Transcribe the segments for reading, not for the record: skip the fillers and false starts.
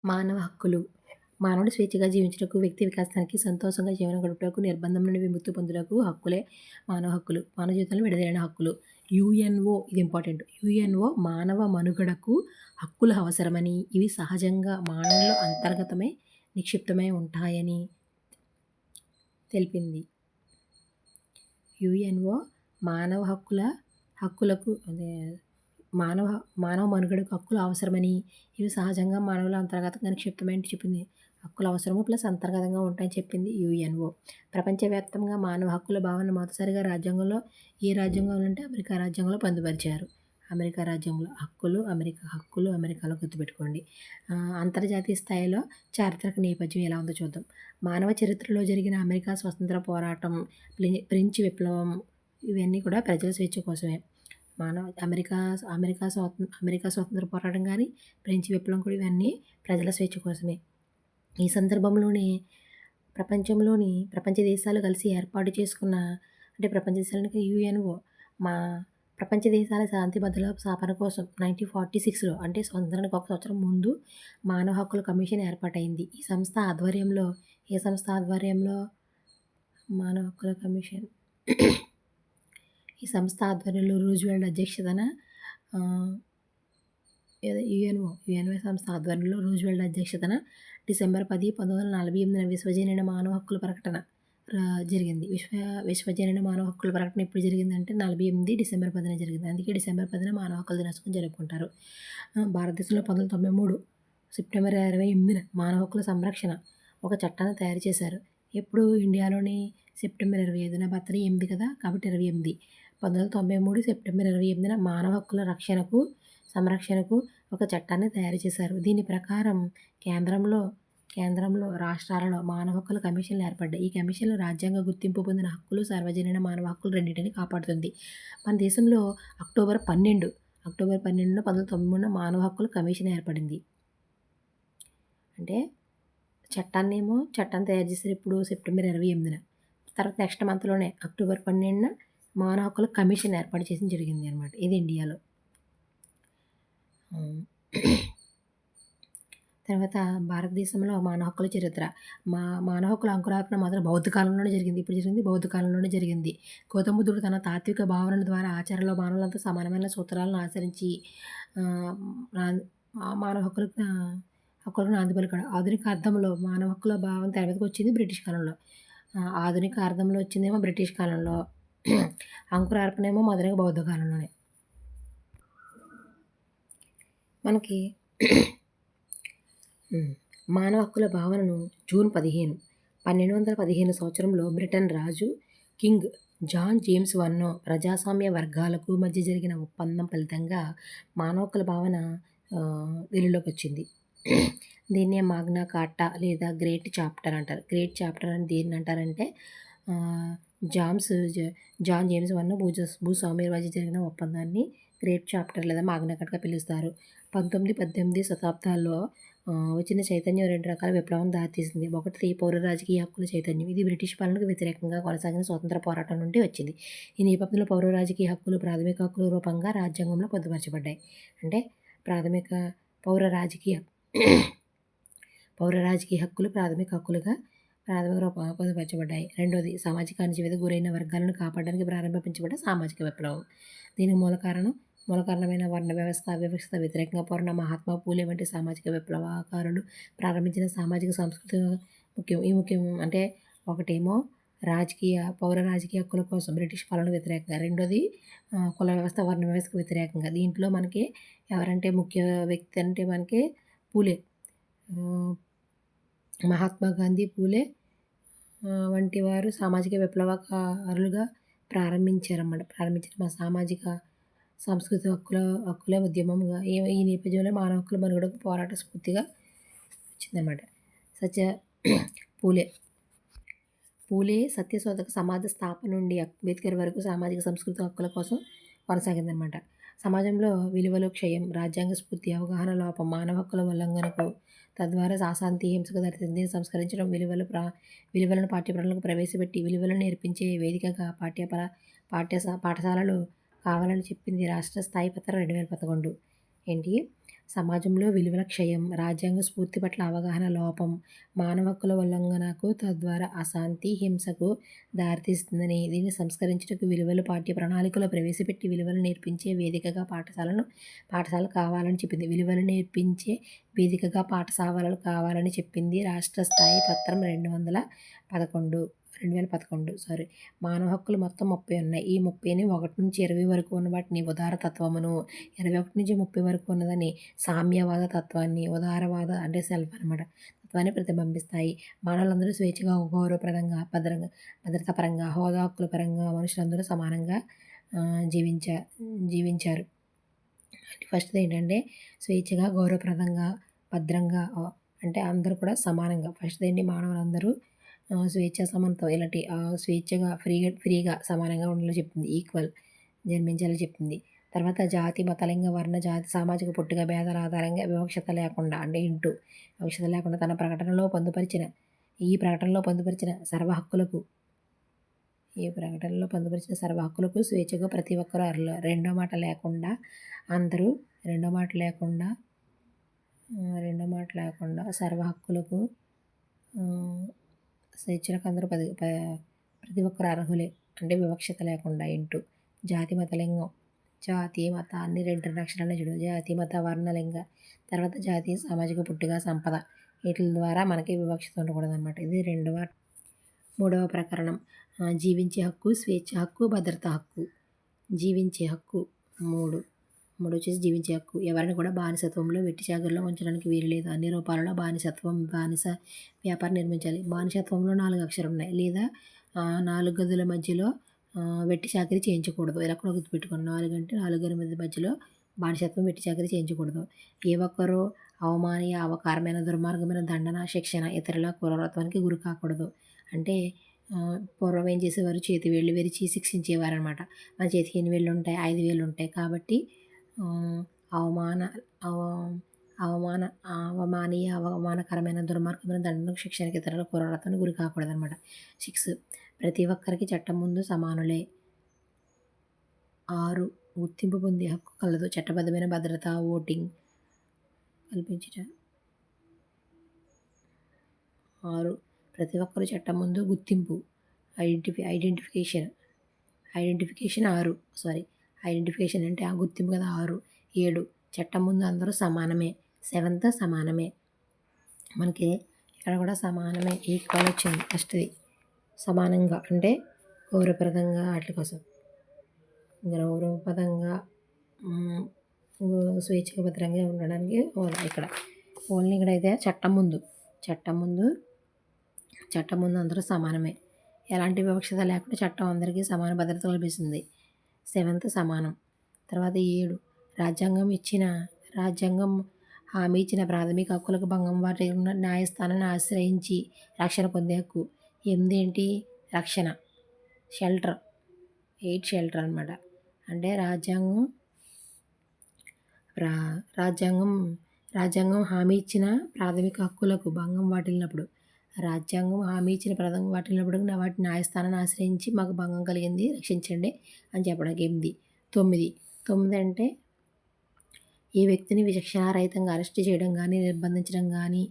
మానవ హక్కులు. మానవుడు స్వేచ్ఛగా జీవించుటకు, వ్యక్తి వికాసానికి, సంతోషంగా జీవనం గడుపుటకు, నిర్బంధం నుండి విముక్తి పొందుటకు హక్కులే మానవ హక్కులు. మానవ జీవితంలో విడుదలైన హక్కులు. యుఎన్ఓ ఇది ఇంపార్టెంట్. యుఎన్ఓ మానవ మనుగడకు హక్కులు అవసరమని, ఇవి సహజంగా మానవుల్లో అంతర్గతమై నిక్షిప్తమై ఉంటాయని తెలిపింది. యుఎన్ఓ మానవ హక్కులకు మానవ మానవ మనుగడకు హక్కులు అవసరమని, ఇవి సహజంగా మానవుల అంతర్గతంగా నిక్షిప్తమని చెప్పింది. హక్కులు అవసరము ప్లస్ అంతర్గతంగా ఉంటాయని చెప్పింది యుఎన్ఓ. ప్రపంచవ్యాప్తంగా మానవ హక్కుల భావన మొదటిసారిగా ఏ రాజ్యాంగంలో అంటే అమెరికా రాజ్యాంగంలో పొందుపరిచారు. అమెరికా రాజ్యాంగంలో అమెరికా హక్కులు అమెరికాలో గుర్తుపెట్టుకోండి. అంతర్జాతీయ స్థాయిలో చారిత్రక నేపథ్యం ఎలా ఉందో చూద్దాం. మానవ చరిత్రలో జరిగిన అమెరికా స్వతంత్ర పోరాటం, ఫ్రెంచ్ విప్లవం ఇవన్నీ కూడా ప్రజల స్వేచ్ఛ కోసమే. అమెరికా స్వాతంత్ర పోరాటం కానీ, ఫ్రెంచ్ విప్లవం కూడా ఇవన్నీ ప్రజల స్వేచ్ఛ కోసమే. ఈ సందర్భంలోనే ప్రపంచ దేశాలు కలిసి ఏర్పాటు చేసుకున్న ప్రపంచ దేశాలకి యుఎన్ఓ ప్రపంచ దేశాల శాంతి భద్రతల స్థాపన కోసం 1946లో అంటే స్వతంత్రానికి ఒక సంవత్సరం ముందు మానవ హక్కుల కమిషన్ ఏర్పాటైంది. ఈ సంస్థ ఆధ్వర్యంలో మానవ హక్కుల కమిషన్ ఈ సంస్థ ఆధ్వర్యంలో రూజ్వెల్ట్ అధ్యక్షతన యుఎన్ఓ సంస్థ ఆధ్వర్యంలో రూజ్వెల్ట్ అధ్యక్షతన డిసెంబర్ 10, 1948 విశ్వజనీన మానవ హక్కుల ప్రకటన జరిగింది. విశ్వజనీన మానవ హక్కుల ప్రకటన ఎప్పుడు జరిగిందంటే 48 డిసెంబర్ 10న జరిగింది. అందుకే డిసెంబర్ 10న మానవ హక్కుల దినోత్సవం జరుపుకుంటారు. భారతదేశంలో 1993 సెప్టెంబర్ 28న మానవ హక్కుల సంరక్షణ ఒక చట్టాన్ని తయారు చేశారు. ఎప్పుడు ఇండియాలోని సెప్టెంబర్ 25న బర్త్డే 8 కదా, కాబట్టి 28. 1993 సెప్టెంబర్ 28న మానవ హక్కుల సంరక్షణకు ఒక చట్టాన్ని తయారు చేశారు. దీని ప్రకారం కేంద్రంలో రాష్ట్రాలలో మానవ హక్కుల కమిషన్లు ఏర్పడ్డాయి. ఈ కమిషన్లు రాజ్యాంగ గుర్తింపు పొందిన హక్కులు, సార్వజనీన మానవ హక్కులు రెండింటిని కాపాడుతుంది. మన దేశంలో అక్టోబర్ 12, 1993 మానవ హక్కుల కమిషన్ ఏర్పడింది. అంటే చట్టాన్ని తయారు చేశారు ఇప్పుడు సెప్టెంబర్ 28న. తర్వాత నెక్స్ట్ మంత్లోనే అక్టోబర్ 12న మానవ హక్కుల కమిషన్ ఏర్పాటు చేసి జరిగింది అనమాట. ఇది ఇండియాలో. తర్వాత భారతదేశంలో మానవ హక్కుల చరిత్ర. మానవ హక్కుల అంకురార్పణ మాత్రం బౌద్ధ కాలంలోనే జరిగింది. ఇప్పుడు జరిగింది బౌద్ధ కాలంలోనే జరిగింది. గౌతమ బుద్ధుడు తన తాత్విక భావనల ద్వారా ఆచరణలో మానవులంతా సమానమైన సూత్రాలను ఆచరించి మానవ హక్కులకు నాంది పలికాడు. ఆధునిక అర్థంలో మానవ హక్కుల భావన తెర మీదకి వచ్చింది బ్రిటిష్ కాలంలో. ఆధునిక అర్థంలో వచ్చిందేమో బ్రిటిష్ కాలంలో, అంకురార్పణ ఏమో మొదలైన బౌద్ధ కాలంలోనే. మనకి మానవ హక్కుల భావనను జూన్ 15, 1215 సంవత్సరంలో బ్రిటన్ రాజు కింగ్ జాన్ జేమ్స్ I ప్రజాస్వామ్య వర్గాలకు మధ్య జరిగిన ఒప్పందం ఫలితంగా మానవ హక్కుల భావన వెలుగులోకి వచ్చింది. దీన్నే మాగ్నా కార్టా లేదా గ్రేట్ చార్టర్ అంటారు. గ్రేట్ చార్టర్ అని దేన్ని అంటారంటే జాన్ జేమ్స్ I భూస్వామ్యుల మధ్య జరిగిన ఒప్పందాన్ని గ్రేట్ చార్టర్ లేదా మాగ్నా కార్టాగా పిలుస్తారు. 19, 18 శతాబ్దాల్లో వచ్చిన చైతన్యం రెండు రకాల విప్లవం దారితీసింది. ఒకటి పౌర రాజకీయ హక్కుల చైతన్యం. ఇది బ్రిటిష్ పాలనకు వ్యతిరేకంగా కొనసాగిన స్వతంత్ర పోరాటం నుండి వచ్చింది. ఈ నేపథ్యంలో పౌర రాజకీయ హక్కులు ప్రాథమిక హక్కుల రూపంగా రాజ్యాంగంలో పొందుపరచబడ్డాయి. అంటే పౌర రాజకీయ హక్కులు ప్రాథమిక రూపంగా పొందుపరచబడ్డాయి. రెండోది సామాజిక అణచివేతకు గురైన వర్గాలను కాపాడడానికి ప్రారంభించబడ్డ సామాజిక విప్లవం. దీనికి మూల కారణమైన వర్ణ వ్యవస్థ వ్యతిరేకంగా పోరాడిన మహాత్మా పూలే వంటి సామాజిక విప్లవకారులు ప్రారంభించిన సామాజిక సంస్కృతి ముఖ్యం. అంటే ఒకటేమో పౌర రాజకీయ హక్కుల కోసం బ్రిటిష్ పాలన వ్యతిరేకంగా, రెండోది కుల వ్యవస్థ, వర్ణ వ్యవస్థకు వ్యతిరేకంగా. దీంట్లో మనకి ఎవరంటే ముఖ్య వ్యక్తి అంటే మనకి పూలే, మహాత్మా గాంధీ, పూలే వంటి వారు సామాజిక విప్లవకారులుగా ప్రారంభించిన మా సామాజిక సాంస్కృతిక హక్కుల ఉద్యమంగా ఈ నేపథ్యంలో మానవ హక్కుల మనుగడకు పోరాట స్ఫూర్తిగా వచ్చిందన్నమాట. పూలే సత్యశోధక సమాజ స్థాపన నుండి అంబేద్కర్ వరకు సామాజిక సాంస్కృతిక హక్కుల కోసం కొనసాగిందన్నమాట. సమాజంలో విలువల క్షయం, రాజ్యాంగ స్ఫూర్తి అవగాహన లోపం మానవ హక్కుల ఉల్లంఘనకు, తద్వారా అశాంతి, హింసకు దారితీసింది. దీన్ని సంస్కరించడం, విలువలను పాఠ్యప్రణాళికలకు ప్రవేశపెట్టి విలువలను నేర్పించే వేదికగా పాఠశాలలు కావాలని చెప్పింది రాష్ట్ర స్థాయి పత్రం 2011. సమాజంలో విలువల క్షయం, రాజ్యాంగ స్ఫూర్తి పట్ల అవగాహన లోపం, మానవ హక్కుల ఉల్లంఘనకు, తద్వారా అశాంతి, హింసకు దారితీస్తుందని, దీన్ని సంస్కరించుటకు విలువలు పాఠ్య ప్రణాళికలో ప్రవేశపెట్టి విలువలు నేర్పించే వేదికగా పాఠశాలలు కావాలని చెప్పింది. విలువలు నేర్పించే వేదికగా పాఠశాలలు కావాలని చెప్పింది రాష్ట్ర స్థాయి పత్రం 2011. మానవ హక్కులు మొత్తం 30 ఉన్నాయి. ఈ 30ని 1-20 వరకు ఉన్న వాటిని ఉదార తత్వమును, 21-30 వరకు ఉన్నదాన్ని సామ్యవాద తత్వాన్ని, ఉదారవాద అంటే సెల్ఫ్ అనమాట తత్వాన్ని ప్రతిబింబిస్తాయి. మానవులందరూ స్వేచ్ఛగా, గౌరవప్రదంగా, భద్రతాపరంగా, హోదా హక్కుల పరంగా మనుషులందరూ సమానంగా జీవించారు. ఫస్ట్ది ఏంటంటే స్వేచ్ఛగా, గౌరవప్రదంగా, భద్రంగా అంటే అందరూ కూడా సమానంగా. ఫస్ట్ది ఏంటి, మానవులందరూ స్వేచ్ఛ, సమానత్వం ఇలాంటి స్వేచ్ఛగా, ఫ్రీగా సమానంగా ఉండాలని చెప్తుంది. ఈక్వల్ జన్మించాలని చెప్తుంది. తర్వాత జాతి, మత, లింగ, వర్ణ, జాతి, సామాజిక పుట్టుక భేదాల ఆధారంగా వివక్షత లేకుండా అంటే వివక్షత లేకుండా ఈ ప్రకటనలో పొందుపరిచిన సర్వ హక్కులకు స్వేచ్ఛగా ప్రతి ఒక్కరూ అర్హులు. రెండో మాట లేకుండా సర్వ హక్కులకు స్వేచ్ఛలకు అందరూ ప్రతి ఒక్కరు అర్హులే అంటే వివక్షత లేకుండా. జాతి, మత, లింగం, జాతి, మత అన్ని 2 అక్షరాలే చూడు. జాతి, మత, వర్ణ, లింగ, తర్వాత జాతి, సామాజిక పుట్టుక, సంపద, వీటి ద్వారా మనకి వివక్షత ఉండకూడదు అనమాట. ఇది మూడవ ప్రకరణం. జీవించే హక్కు, స్వేచ్ఛ హక్కు, భద్రతా హక్కు. జీవించే హక్కు మూడు వచ్చేసి జీవించే హక్కు. ఎవరిని కూడా బానిసత్వంలో, వెట్టి చాకరీలో ఉంచడానికి వీలులేదు. అన్ని రూపాలలో బానిస వ్యాపారం నిర్మించాలి. బానిసత్వంలో 4 అక్షరాలు ఉన్నాయి. లేదా 4 గదుల మధ్యలో వెట్టి చాకరీ చేయించకూడదు. ఇలా కూడా గుర్తుపెట్టుకోండి. 4 అంటే 4 గదుల మధ్యలో బానిసత్వం, వెట్టి చాకరీ చేయించకూడదు. ఏ ఒక్కరూ అవమానీయ, అవకారమైన, దుర్మార్గమైన దండన, శిక్షణ, ఇతరుల క్రూరత్వానికి గురి కాకూడదు. అంటే పూర్వం ఏం చేసేవారు, చేతి వేళ్ళు విరిచి శిక్షించేవారు అనమాట. మన చేతికి ఎన్ని వేళ్ళు ఉంటాయి? 5 వేళ్ళు ఉంటాయి. కాబట్టి అవమానీయ, అవమానకరమైన, దుర్మార్గమైన దండనకు, శిక్షణకి, ఇతరుల క్రూరత్వానికి గురి కాకూడదు అనమాట. 6 ప్రతి ఒక్కరికి చట్టం ముందు సమానులే. 6 గుర్తింపు పొందే హక్కు కలదు. చట్టబద్ధమైన భద్రత, ఓటింగ్ కల్పించుట. 6 ప్రతి ఒక్కరు చట్టం ముందు గుర్తింపు, ఐడెంటిఫికేషన్ 6 అంటే ఆ గుర్తింపు కదా 6. 7 చట్టం ముందు అందరూ సమానమే. 7th సమానమే. మనకి ఇక్కడ కూడా సమానమే, ఈక్వల్ వచ్చింది. ఫస్ట్ది సమానంగా అంటే గౌరవప్రదంగా, వాటి కోసం గౌరవప్రదంగా, స్వేచ్ఛగా, భద్రంగా ఉండడానికి ఇక్కడ ఓన్లీ ఇక్కడైతే చట్టం ముందు అందరూ సమానమే. ఎలాంటి వివక్షత లేకుండా చట్టం అందరికీ సమాన భద్రత కల్పిస్తుంది. 7th సమానం. తర్వాత 7 రాజ్యాంగం హామీ ఇచ్చిన ప్రాథమిక హక్కులకు భంగం వాటి న్యాయస్థానాన్ని ఆశ్రయించి రక్షణ పొందే హక్కు. 8 ఏంటి, రక్షణ, షెల్టర్. 8 షెల్టర్ అనమాట. అంటే రాజ్యాంగం హామీ ఇచ్చిన ప్రాథమిక హక్కులకు భంగం వాటిల్లినప్పుడు వాటి న్యాయస్థానాన్ని ఆశ్రయించి మాకు భంగం కలిగింది, రక్షించండి అని చెప్పడానికి. 9 అంటే ఏ వ్యక్తిని విచక్షణారహితంగా అరెస్ట్ చేయడం కానీ, నిర్బంధించడం కానీ,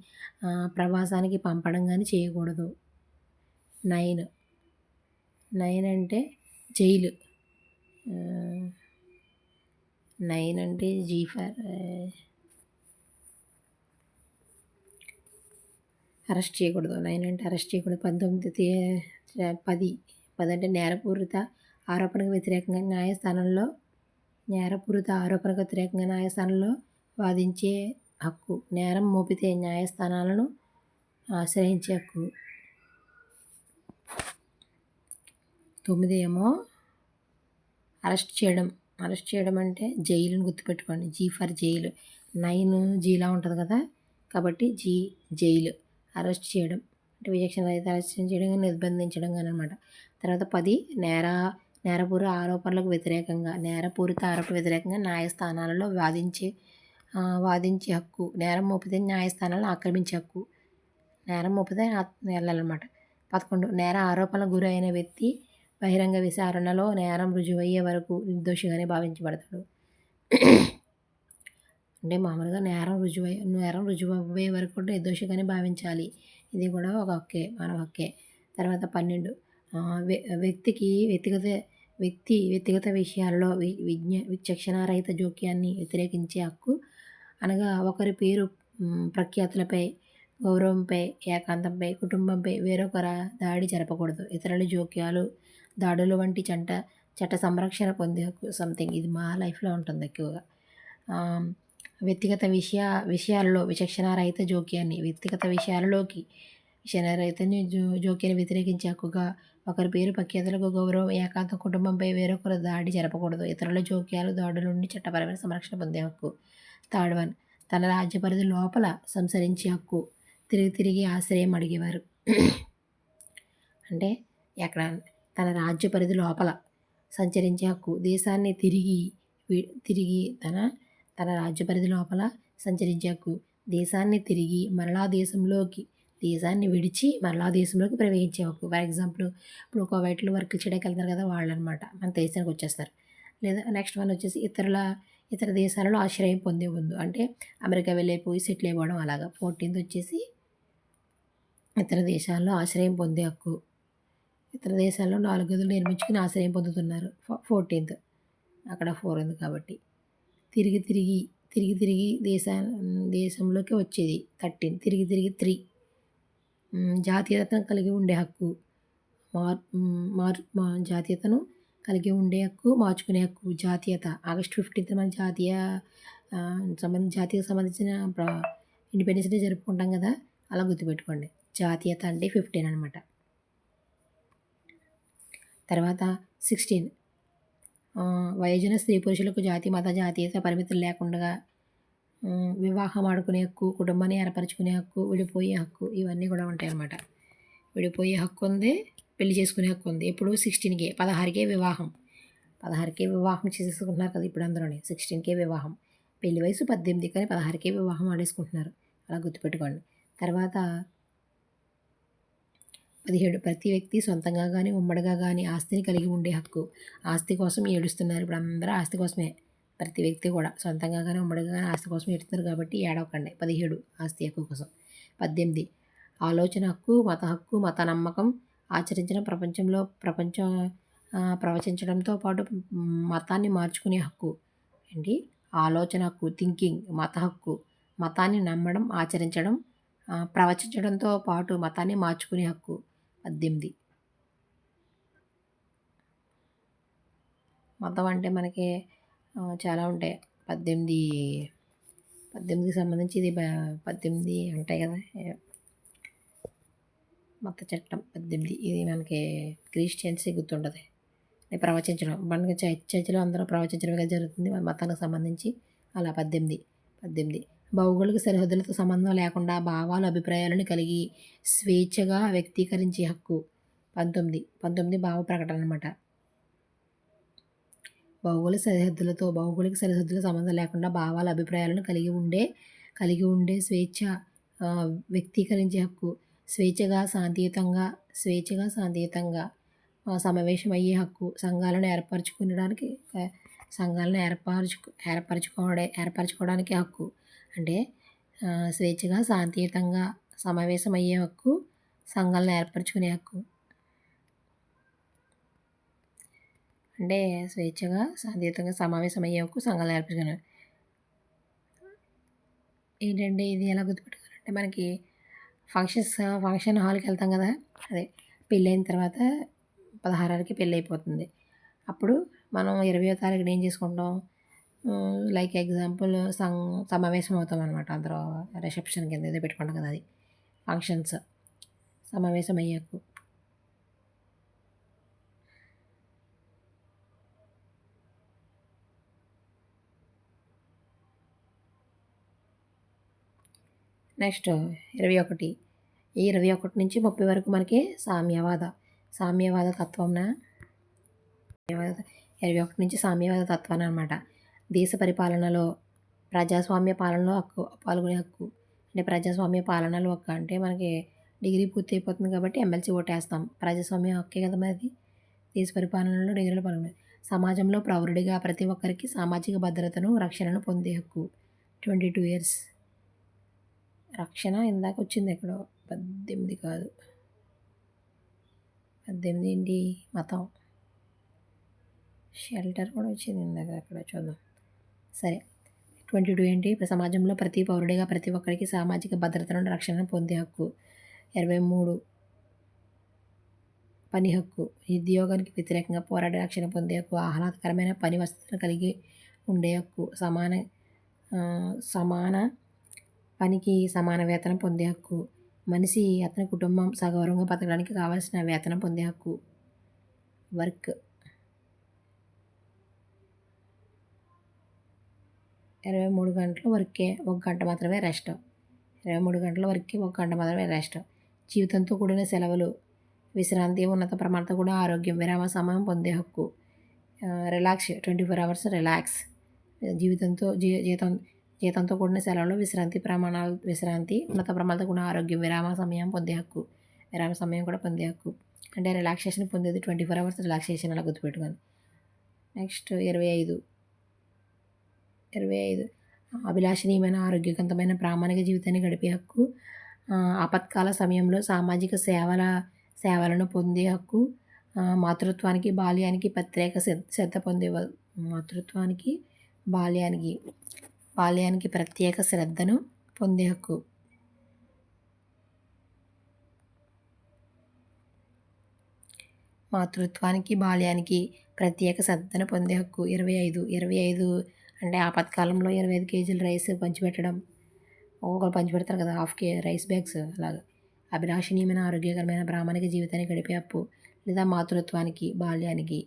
ప్రవాసానికి పంపడం కానీ చేయకూడదు. 9 అంటే జైలు. 9 అంటే జీ ఫర్ అరెస్ట్ చేయకూడదు. 9 అంటే అరెస్ట్ చేయకూడదు. 10 అంటే నేరపూరిత ఆరోపణకు వ్యతిరేకంగా న్యాయస్థానంలో వాదించే హక్కు. నేరం మోపితే న్యాయస్థానాలను ఆశ్రయించే హక్కు. 9 ఏమో అరెస్ట్ చేయడం అంటే జైలుని గుర్తుపెట్టుకోండి. G for jail. 9 జీలా ఉంటుంది కదా, కాబట్టి జైలు. అరెస్ట్ చేయడం అంటే విచక్షణ రహిత అరెస్ట్ చేయడం కానీ, నిర్బంధించడం కానీ అనమాట. తర్వాత 10 నేరపూరిత ఆరోపణలకు వ్యతిరేకంగా న్యాయస్థానాలలో వాదించే హక్కు. నేరం మోపితే న్యాయస్థానాలను ఆక్రమించే హక్కు. నేరం మోపితే వెళ్ళాలన్నమాట. 11 నేర ఆరోపణలకు గురి అయిన వ్యక్తి బహిరంగ విచారణలో నేరం రుజువయ్యే వరకు నిర్దోషిగానే భావించబడతాడు. అంటే మామూలుగా నేరం రుజువయ్యే వరకు కూడా నిర్దోషిగానే భావించాలి. ఇది కూడా ఒక హక్కే, మానవ హక్కే. తర్వాత 12 ఆహ్, వ్య వ్యక్తికి వ్యక్తిగత వ్యక్తిగత విషయాల్లో విచక్షణారహిత జోక్యాన్ని వ్యతిరేకించే హక్కు. అనగా ఒకరి పేరు, ప్రఖ్యాతులపై, గౌరవంపై, ఏకాంతంపై, కుటుంబంపై వేరొకరు దాడి జరపకూడదు. ఇతరుల జోక్యాలు, దాడులు వంటి చట్ట సంరక్షణ పొందే హక్కు సంథింగ్. ఇది మా లైఫ్‌లో ఉంటుంది ఎక్కువగా. ఆహ్, వ్యక్తిగత విషయాల్లో విచక్షణారహిత జోక్యాన్ని వ్యక్తిగత విషయాలలోకి విచక్షణారహితాన్ని జోక్యాన్ని వ్యతిరేకించే హక్కుగా ఒకరి పేరు, ప్రఖ్యాతులకు గౌరవం, ఏకాంతం, కుటుంబంపై వేరొకరు దాడి జరపకూడదు. ఇతరుల జోక్యాలు, దాడుల నుండి చట్టపరమైన సంరక్షణ పొందే హక్కు. థర్డ్ వన్, తన రాజ్య పరిధి లోపల సంచరించే హక్కు. తిరిగి ఆశ్రయం అడిగేవారు. అంటే ఎక్కడ తన రాజ్య పరిధి లోపల సంచరించే హక్కు. దేశాన్ని తిరిగి తన రాజ్య పరిధి లోపల సంచరించే హక్కు. దేశాన్ని విడిచి మరలా దేశంలోకి ప్రవేశించే హక్కు. ఫర్ ఎగ్జాంపుల్ ఇప్పుడు కువైట్లో వర్క్ చేయడానికి వెళ్తారు కదా, వాళ్ళనమాట మన దేశానికి వచ్చేస్తారు. లేదా నెక్స్ట్ వన్ వచ్చేసి ఇతర దేశాలలో ఆశ్రయం పొందే ముందు, అంటే అమెరికా వెళ్ళిపోయి సెటిల్ అయిపోవడం అలాగా. 14th వచ్చేసి ఇతర దేశాల్లో ఆశ్రయం పొందే హక్కు. ఇతర దేశాల్లో 4 గదులు నిర్మించుకుని ఆశ్రయం పొందుతున్నారు. 14th అక్కడ 4 ఉంది కాబట్టి. తిరిగి దేశంలోకి వచ్చేది 13. తిరిగి 3 జాతీయతను కలిగి ఉండే హక్కు. జాతీయతను కలిగి ఉండే హక్కు, మార్చుకునే హక్కు. జాతీయత ఆగస్ట్ 15th మన జాతీయకు సంబంధించిన ఇండిపెండెన్స్ డే జరుపుకుంటాం కదా, అలా గుర్తుపెట్టుకోండి. జాతీయత అంటే 15 అనమాట. తర్వాత 16 వయోజన స్త్రీ పురుషులకు జాతి మత జాతీయత పరిమితులు లేకుండా వివాహం ఆడుకునే హక్కు, కుటుంబాన్ని ఏర్పరచుకునే హక్కు, విడిపోయే హక్కు, ఇవన్నీ కూడా ఉంటాయి అన్నమాట. విడిపోయే హక్కు ఉంది, పెళ్లి చేసుకునే హక్కు ఉంది. ఇప్పుడు 16కే 16కే వివాహం. 16కే వివాహం చేసేసుకుంటున్నారు కదా ఇప్పుడు అందరూని. 16కే వివాహం. పెళ్లి వయసు 18 కానీ 16కే వివాహం ఆడేసుకుంటున్నారు. అలా గుర్తుపెట్టుకోండి. తర్వాత 17 ప్రతి వ్యక్తి సొంతంగా కానీ ఉమ్మడిగా కానీ ఆస్తిని కలిగి ఉండే హక్కు. ఆస్తి కోసం ఏడుస్తున్నారు ఇప్పుడు అందరూ, ఆస్తి కోసమే. ప్రతి వ్యక్తి కూడా సొంతంగా కానీ ఉమ్మడిగా కానీ ఆస్తి కోసం ఏడుస్తున్నారు కాబట్టి ఏడవకండి. 17 ఆస్తి హక్కు కోసం. 18 ఆలోచన హక్కు, మత హక్కు, మత నమ్మకం ఆచరించడం, ప్రవచించడంతో పాటు మతాన్ని మార్చుకునే హక్కు. ఏంటి ఆలోచన హక్కు, థింకింగ్. మత హక్కు, మతాన్ని నమ్మడం, ఆచరించడం, ప్రవచించడంతో పాటు మతాన్ని మార్చుకునే హక్కు. 18 మతం అంటే మనకి చాలా ఉంటాయి. 18కి సంబంధించి ఇది 18 ఉంటాయి కదా, మత చట్టం 18. ఇది మనకి క్రిస్టియన్స్కి గుర్తుంటుంది. ప్రవచించడం మనకి చర్చిలో అందరూ ప్రవచించడం జరుగుతుంది మతానికి సంబంధించి. అలా 18 భౌగోళిక సరిహద్దులతో సంబంధం లేకుండా భావాలు, అభిప్రాయాలను కలిగి స్వేచ్ఛగా వ్యక్తీకరించే హక్కు. 19 భావ ప్రకటన అనమాట. భౌగోళిక సరిహద్దుల సంబంధం లేకుండా భావాలు, అభిప్రాయాలను కలిగి ఉండే స్వేచ్ఛ వ్యక్తీకరించే హక్కు. స్వేచ్ఛగా శాంతియుతంగా సమావేశమయ్యే హక్కు. సంఘాలను ఏర్పరచుకోవడానికి హక్కు. అంటే స్వేచ్ఛగా శాంతియుతంగా సమావేశమయ్యే హక్కు, సంఘాలను ఏర్పరచుకునే హక్కు. అంటే స్వేచ్ఛగా శాంతియుతంగా సమావేశమయ్యే హక్కు, సంఘాలను ఏర్పరచుకునే. ఏంటంటే ఇది ఎలా గుర్తుపెట్టుకోవాలంటే మనకి ఫంక్షన్ హాల్కి వెళ్తాం కదా, అదే పెళ్ళైన తర్వాత 16కి పెళ్ళి అయిపోతుంది. అప్పుడు మనం 20వ తారీఖున ఏం చేసుకుంటాం, లైక్ ఎగ్జాంపుల్ సమావేశం అవుతాం అనమాట. అందరూ రిసెప్షన్ కింద ఏదో పెట్టుకుంటాం కదా, అది ఫంక్షన్స్. సమావేశం అయ్యాకు. నెక్స్ట్ 21. ఈ 21 నుంచి 30 వరకు మనకి సామ్యవాద తత్వంన 21 నుంచి సామ్యవాద తత్వాన్ని అనమాట. దేశ పరిపాలనలో ప్రజాస్వామ్య పాలనలో పాల్గొనే హక్కు. అంటే ప్రజాస్వామ్య పాలనలో హక్కు అంటే మనకి డిగ్రీ పూర్తి అయిపోతుంది కాబట్టి ఎమ్మెల్సీ ఓటేస్తాం. ప్రజాస్వామ్య హక్కే కదా మరి. దేశ పరిపాలనలో డిగ్రీలో పాల్గొనే. సమాజంలో ప్రౌఢుడిగా ప్రతి ఒక్కరికి సామాజిక భద్రతను, రక్షణను పొందే హక్కు. 22 ఇయర్స్. రక్షణ ఇందాక వచ్చింది ఎక్కడో 18 కాదు, 18 ఏంటి మతం. షెల్టర్ కూడా వచ్చింది ఇందాక అక్కడ చూద్దాం. సరే, 22 ఏంటి సమాజంలో ప్రతి పౌరుడిగా ప్రతి ఒక్కరికి సామాజిక భద్రతను రక్షణను పొందే హక్కు. 23 పని హక్కు. ఉద్యోగానికి వ్యతిరేకంగా పోరాడే రక్షణ పొందే హక్కు. ఆహ్లాదకరమైన పని వసతులను కలిగి ఉండే హక్కు. సమాన పనికి సమాన వేతనం పొందే హక్కు. మనిషి అతని కుటుంబం సగౌరవంగా బతకడానికి కావాల్సిన వేతనం పొందే హక్కు. వర్క్. 23 గంటలు వర్కే, 1 గంట మాత్రమే రెస్ట్. 23 గంటల వర్క్కి 1 గంట మాత్రమే రెస్ట్. జీవితంతో కూడిన సెలవులు, విశ్రాంతి, ఉన్నత ప్రమాణంతో కూడా ఆరోగ్యం, విరామ సమయం పొందే హక్కు. Relax, 24 hours relax. జీతంతో కూడిన సెలవులు, విశ్రాంతి, ఉన్నత ప్రమాణాలతో కూడిన ఆరోగ్యం, విరామ సమయం పొందే హక్కు. విరామ సమయం కూడా పొందే హక్కు. అంటే రిలాక్సేషన్ పొందేది 24 అవర్స్ రిలాక్సేషన్, అలా గుర్తుపెట్టుకోండి. నెక్స్ట్ 25 అభిలాషణీయమైన ఆరోగ్యవంతమైన ప్రామాణిక జీవితాన్ని గడిపే హక్కు. ఆపత్కాల సమయంలో సామాజిక సేవలను పొందే హక్కు. మాతృత్వానికి బాల్యానికి ప్రత్యేక శ్రద్ధ పొందేవారు. బాల్యానికి ప్రత్యేక శ్రద్ధను పొందే హక్కు. మాతృత్వానికి బాల్యానికి ప్రత్యేక శ్రద్ధను పొందే హక్కు. 25 అంటే ఆపత్కాలంలో 25 కేజీల రైస్ పంచిపెట్టడం. ఒక్కొక్కరు పంచిపెడతారు కదా, రైస్ బ్యాగ్స్ అలాగా. అభిలాషణీయమైన ఆరోగ్యకరమైన ప్రామాణిక జీవితాన్ని గడిపే హక్కు. లేదా మాతృత్వానికి బాల్యానికి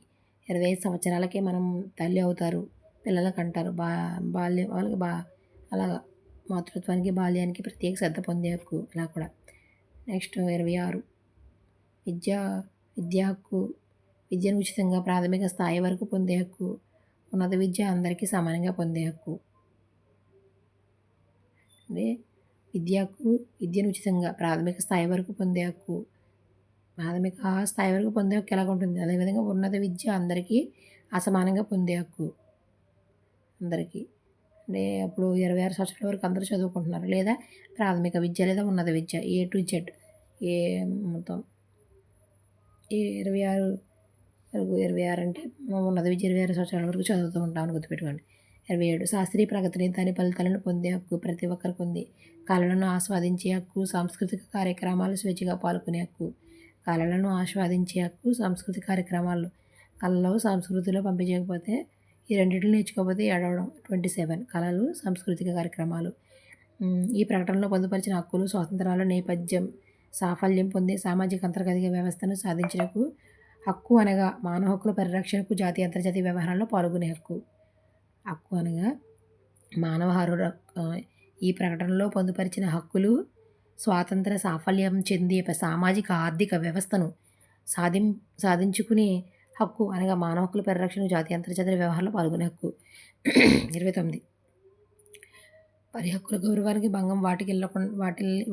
25 సంవత్సరాలకే మనం తల్లి అవుతారు, పిల్లలకు అంటారు. బాల్యం వాళ్ళకి అలాగా మాతృత్వానికి బాల్యానికి ప్రత్యేక శ్రద్ధ పొందే హక్కు ఇలా కూడా. నెక్స్ట్ 26 విద్యా హక్కు. విద్యను ఉచితంగా ప్రాథమిక స్థాయి వరకు పొందే హక్కు. ఉన్నత విద్య అందరికీ సమానంగా పొందే హక్కు. అంటే విద్యను ఉచితంగా ప్రాథమిక స్థాయి వరకు పొందే హక్కు. ప్రాథమిక స్థాయి వరకు పొందే హక్కు ఎలాగ ఉంటుంది, అదేవిధంగా ఉన్నత విద్య అందరికీ అసమానంగా పొందే హక్కు. అందరికీ అంటే అప్పుడు 26 సంవత్సరాల వరకు అందరూ చదువుకుంటున్నారు. లేదా ప్రాథమిక విద్య లేదా ఉన్నత విద్య A to Z మొత్తం 26 అంటే ఉన్నత విద్య 26 సంవత్సరాల వరకు చదువుతూ ఉంటామని గుర్తుపెట్టుకోండి. 27 శాస్త్రీయ ప్రగతిని దాని ఫలితాలను పొందే హక్కు ప్రతి ఒక్కరికి ఉంది. కళలను ఆస్వాదించే హక్కు. సాంస్కృతిక కార్యక్రమాలు స్వేచ్ఛగా పాల్గొనే హక్కు. కళలను ఆస్వాదించే హక్కు, సాంస్కృతిక కార్యక్రమాలు. కళలో సంస్కృతిలో పంపించకపోతే ఈ రెండింటిని నేర్చుకోకపోతే ఏడవడం. 27 కళలు, సాంస్కృతిక కార్యక్రమాలు. ఈ ప్రకటనలో పొందుపరిచిన హక్కులు, స్వాతంత్రాల నేపథ్యం సాఫల్యం పొందే సామాజిక అంతర్గత వ్యవస్థను సాధించడానికి హక్కు అనగా మానవ హక్కుల పరిరక్షణకు జాతీయ అంతర్జాతీయ వ్యవహారాల్లో పాల్గొనే హక్కు. హక్కు అనగా మానవ ఈ ప్రకటనలో పొందుపరిచిన హక్కులు స్వాతంత్ర సాఫల్యం చెందే సామాజిక ఆర్థిక వ్యవస్థను సాధించుకునే హక్కు అనగా మానవ హక్కుల పరిరక్షణకు జాతీయ అంతర్జాతీయ వ్యవహారాల్లో పాల్గొనే హక్కు. 29 పరి హక్కుల గౌరవానికి భంగం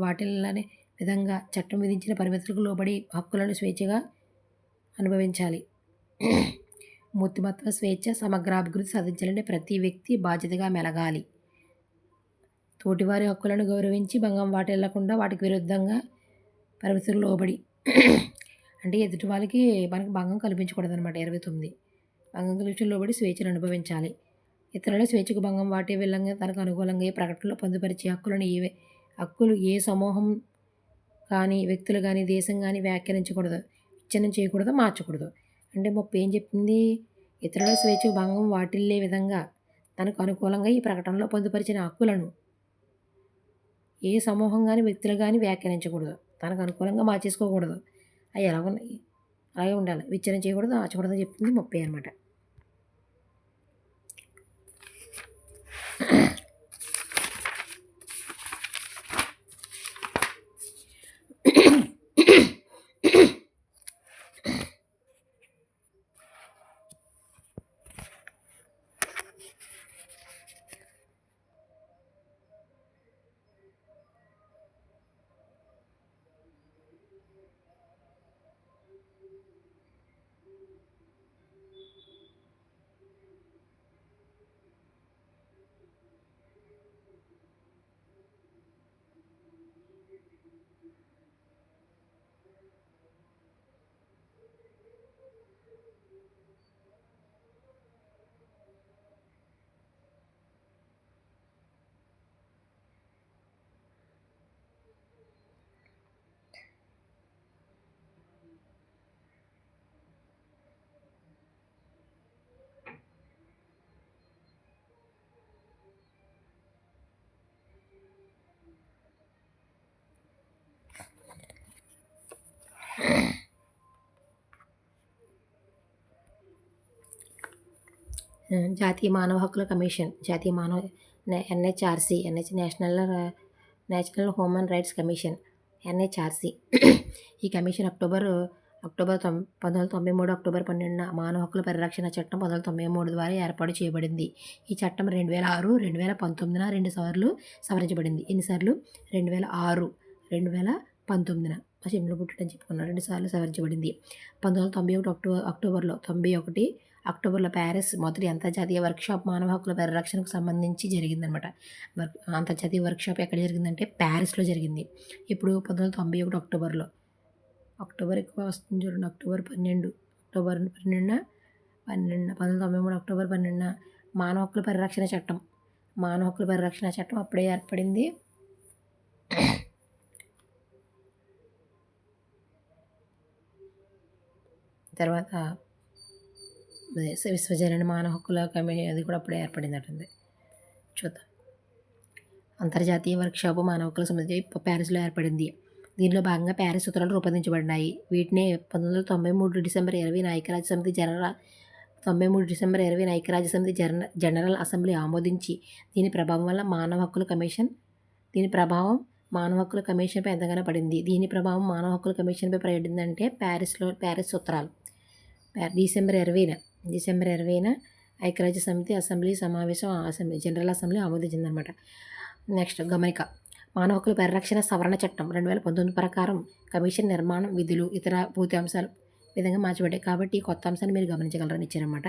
వాటిల్లనే విధంగా చట్టం విధించిన పరిమితులకు లోబడి హక్కులను స్వేచ్ఛగా అనుభవించాలి. మూర్తిమత్వ స్వేచ్ఛ సమగ్రాభివృద్ధి సాధించాలంటే ప్రతి వ్యక్తి బాధ్యతగా మెలగాలి. తోటివారి హక్కులను గౌరవించి భంగం వాటిల్లకుండా వాటికి విరుద్ధంగా పరిమితులకు లోబడి అంటే ఎదుటి వాళ్ళకి మనకి భంగం కల్పించకూడదు అనమాట. 29 భంగం కల్పించడం లోబడి స్వేచ్ఛను అనుభవించాలి. ఇతరుల స్వేచ్ఛకు భంగం వాటి విధంగా తనకు అనుకూలంగా ఈ ప్రకటనలో పొందుపరిచే హక్కులు ఏ సమూహం కానీ, వ్యక్తులు కానీ, దేశం కానీ వ్యాఖ్యానించకూడదు, విచ్ఛిన్నం చేయకూడదు, మార్చకూడదు. అంటే 30 ఏం చెప్తుంది, ఇతరుల స్వేచ్ఛకు భంగం వాటిల్లే విధంగా తనకు అనుకూలంగా ఈ ప్రకటనలో పొందుపరిచిన హక్కులను ఏ సమూహం కానీ, వ్యక్తులు కానీ వ్యాఖ్యానించకూడదు, తనకు అనుకూలంగా మార్చేసుకోకూడదు. అవి ఎలా ఉన్నాయి అలాగే ఉండాలి, విచ్ఛిన్నం చేయకూడదు, మార్చకూడదు అని చెప్తుంది 30 అనమాట. జాతీయ మానవ హక్కుల కమిషన్, జాతీయ మానవ NHRC, national human rights commission, NHRC. ఈ కమిషన్ అక్టోబర్ 1993 అక్టోబర్ 12న మానవ హక్కుల పరిరక్షణ చట్టం 1993 ద్వారా ఏర్పాటు చేయబడింది. ఈ చట్టం 2006, 2019న 2 సార్లు సవరించబడింది. ఎన్నిసార్లు? 2006, 2019న మా చెంబులో పుట్టడని చెప్పుకున్నాను. 2 సార్లు సవరించబడింది. 1991 అక్టోబర్లో ప్యారిస్ మొదటి అంతర్జాతీయ వర్క్షాప్ మానవ హక్కుల పరిరక్షణకు సంబంధించి జరిగిందనమాట. అంతర్జాతీయ వర్క్షాప్ ఎక్కడ జరిగిందంటే ప్యారిస్లో జరిగింది. ఇప్పుడు 1991 అక్టోబర్లో. అక్టోబర్ ఎక్కువ వస్తుంది చూడండి. అక్టోబర్ 12 1993 అక్టోబర్ 12న మానవ హక్కుల పరిరక్షణ చట్టం అప్పుడే ఏర్పడింది. తర్వాత విశ్వజనీన మానవ హక్కుల అది కూడా అప్పుడే ఏర్పడిందటండి. చూద్దాం. అంతర్జాతీయ వర్క్షాపు మానవ హక్కుల సంబంధించి ప్యారిస్లో ఏర్పడింది. దీనిలో భాగంగా ప్యారిస్ సూత్రాలు రూపొందించబడినాయి. వీటిని 1993 డిసెంబర్ 20న ఐక్యరాజ్య సమితి జనరల్ అసెంబ్లీ ఆమోదించి దీని ప్రభావం మానవ హక్కుల కమిషన్పై ఎంతగానో పడింది. దీని ప్రభావం మానవ హక్కుల కమిషన్పై పడిందంటే ప్యారిస్ సూత్రాలు. డిసెంబర్ 20న ఐక్యరాజ్య సమితి జనరల్ అసెంబ్లీ ఆమోదించిందనమాట. నెక్స్ట్ గమనిక. మానవ హక్కుల పరిరక్షణ సవరణ చట్టం 2019 ప్రకారం కమిషన్ నిర్మాణం, విధులు, ఇతర పూర్తి అంశాలు విధంగా మార్చబడ్డాయి. కాబట్టి ఈ కొత్త అంశాన్ని మీరు గమనించగలరని ఇచ్చారన్నమాట.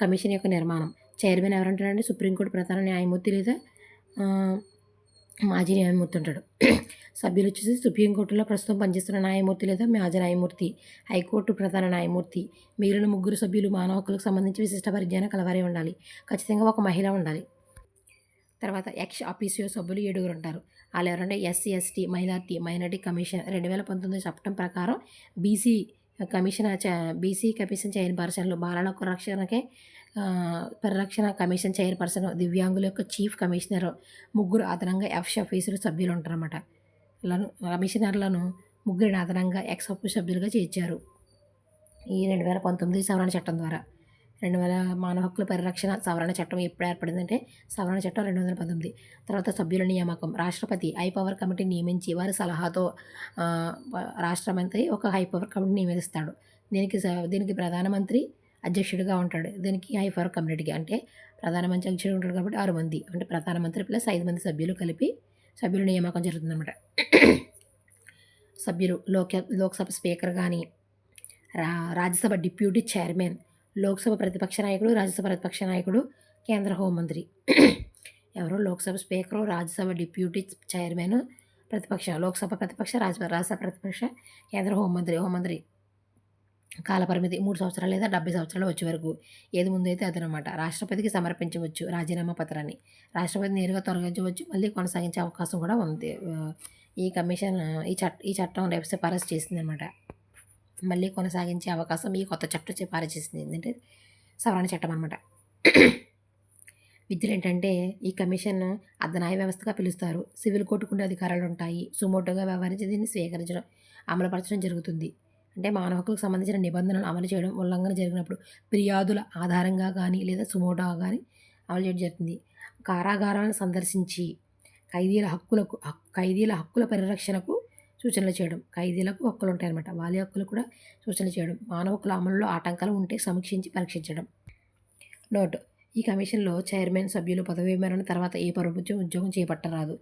కమిషన్ యొక్క నిర్మాణం. చైర్మన్ ఎవరంటారంటే సుప్రీంకోర్టు ప్రధాన న్యాయమూర్తి లేదా మాజీ న్యాయమూర్తి ఉంటాడు. సభ్యులు వచ్చేసి సుప్రీంకోర్టులో ప్రస్తుతం పనిచేస్తున్న న్యాయమూర్తి లేదా మాజీ న్యాయమూర్తి, హైకోర్టు ప్రధాన న్యాయమూర్తి. మిగిలిన 3 సభ్యులు మానవ హక్కులకు సంబంధించి విశిష్ట పరిజ్ఞానం కలవారే ఉండాలి. ఖచ్చితంగా ఒక మహిళ ఉండాలి. తర్వాత ఎక్స్ అఫీసియో సభ్యులు 7 ఉంటారు. వాళ్ళు ఎవరంటే ఎస్సీ, ఎస్టీ, మైనారిటీ కమిషన్ 2019 చట్టం ప్రకారం బీసీ కమిషన్ చైర్పర్సన్లు, బాలల హక్కు పరిరక్షణ కమిషన్ చైర్పర్సన్, దివ్యాంగుల యొక్క చీఫ్ కమిషనర్, 3 అదనంగా ఎక్స్ అఫీసియో సభ్యులు ఉంటారన్నమాట. కమిషనర్లను 3 అదనంగా ఎక్స్ అఫీసియో సభ్యులుగా చేర్చారు ఈ 2019 సవరణ చట్టం ద్వారా. 2000 మానవ హక్కుల పరిరక్షణ సవరణ చట్టం ఎప్పుడు ఏర్పడిందంటే సవరణ చట్టం 2019. తర్వాత సభ్యుల నియామకం. రాష్ట్రపతి హై పవర్ కమిటీ నియమించి వారి సలహాతో రాష్ట్రపతి ఒక హై పవర్ కమిటీ నియమిస్తాడు. దీనికి ప్రధానమంత్రి అధ్యక్షుడిగా ఉంటాడు. దీనికి హై పవర్ కమిటీకి అంటే ప్రధానమంత్రి అధ్యక్షుడు ఉంటాడు కాబట్టి 6 మంది అంటే ప్రధానమంత్రి ప్లస్ 5 మంది సభ్యులు కలిపి సభ్యుల నియామకం జరుగుతుందన్నమాట. సభ్యులు లోక్సభ స్పీకర్ కానీ, రాజ్యసభ డిప్యూటీ చైర్మన్, లోక్సభ ప్రతిపక్ష నాయకుడు, రాజ్యసభ ప్రతిపక్ష నాయకుడు, కేంద్ర హోంమంత్రి. ఎవరు? Lok Sabha speaker, Rajya Sabha deputy chairman, Lok Sabha ప్రతిపక్ష, రాజ్యసభ ప్రతిపక్ష, కేంద్ర హోంమంత్రి. కాలపరిమితి 3 సంవత్సరాలు లేదా 70 సంవత్సరాలు వచ్చే వరకు. ఏది ముందైతే అదనమాట. రాష్ట్రపతికి సమర్పించవచ్చు రాజీనామా పత్రాన్ని. రాష్ట్రపతి నేరుగా తొలగించవచ్చు, మళ్ళీ కొనసాగించే అవకాశం కూడా ఉంది. ఈ కమిషన్ ఈ చట్టం రేపు సిఫారసు చేసిందనమాట. మళ్ళీ కొనసాగించే అవకాశం ఈ కొత్త చట్టం సిఫారసు చేసింది. ఏంటంటే సవరణ చట్టం అనమాట. విధులు ఏంటంటే ఈ కమిషన్ అర్ధన్యాయ వ్యవస్థగా పిలుస్తారు. సివిల్ కోర్టుకుండే అధికారాలు ఉంటాయి. సుమోటోగా వ్యవహరించి దీన్ని స్వీకరించడం, అమలుపరచడం జరుగుతుంది. అంటే మానవ హక్కులకు సంబంధించిన నిబంధనలు అమలు చేయడం, ఉల్లంఘన జరిగినప్పుడు ఫిర్యాదుల ఆధారంగా కానీ లేదా సుమోటోగా కానీ అమలు చేయడం జరుగుతుంది. కారాగారాలను సందర్శించి ఖైదీల హక్కుల పరిరక్షణకు సూచనలు చేయడం. ఖైదీలకు హక్కులు ఉంటాయన్నమాట. వాళ్ళ హక్కులు కూడా సూచనలు చేయడం. మానవ హక్కుల అమలులో ఆటంకాలు ఉంటే సమీక్షించి పరీక్షించడం. నోట్: ఈ కమిషన్లో చైర్మన్ సభ్యులు పదవీ విరమణ తర్వాత ఏ ప్రభుత్వం ఉద్యోగం చేపట్టరాదు.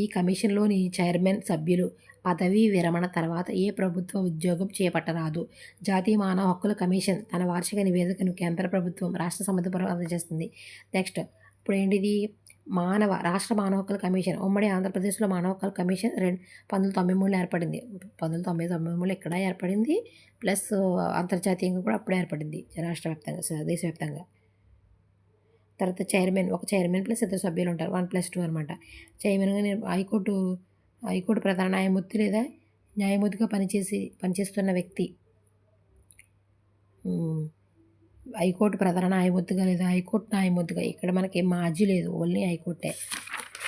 ఈ కమిషన్లోని చైర్మన్ సభ్యులు పదవీ విరమణ తర్వాత ఏ ప్రభుత్వ ఉద్యోగం చేపట్టరాదు. జాతీయ మానవ హక్కుల కమిషన్ తన వార్షిక నివేదికను కేంద్ర ప్రభుత్వం, రాష్ట్ర సంబంధిత అందజేస్తుంది. నెక్స్ట్ ఇప్పుడు ఏంటిది? రాష్ట్ర మానవ హక్కుల కమిషన్. ఉమ్మడి ఆంధ్రప్రదేశ్లో మానవ హక్కుల కమిషన్ 1993లో ఏర్పడింది. 1993లో ఇక్కడ ఏర్పడింది. ప్లస్ అంతర్జాతీయంగా కూడా అప్పుడే ఏర్పడింది రాష్ట్ర వ్యాప్తంగా, దేశవ్యాప్తంగా. తర్వాత ఒక చైర్మన్ ప్లస్ 2 సభ్యులు ఉంటారు. 1+2 అనమాట. చైర్మన్గా హైకోర్టు ప్రధాన న్యాయమూర్తి లేదా న్యాయమూర్తిగా పనిచేస్తున్న వ్యక్తి. హైకోర్టు ప్రధాన న్యాయమూర్తిగా లేదా హైకోర్టు న్యాయమూర్తిగా. ఇక్కడ మనకి మాజీ లేదు, ఓన్లీ హైకోర్టే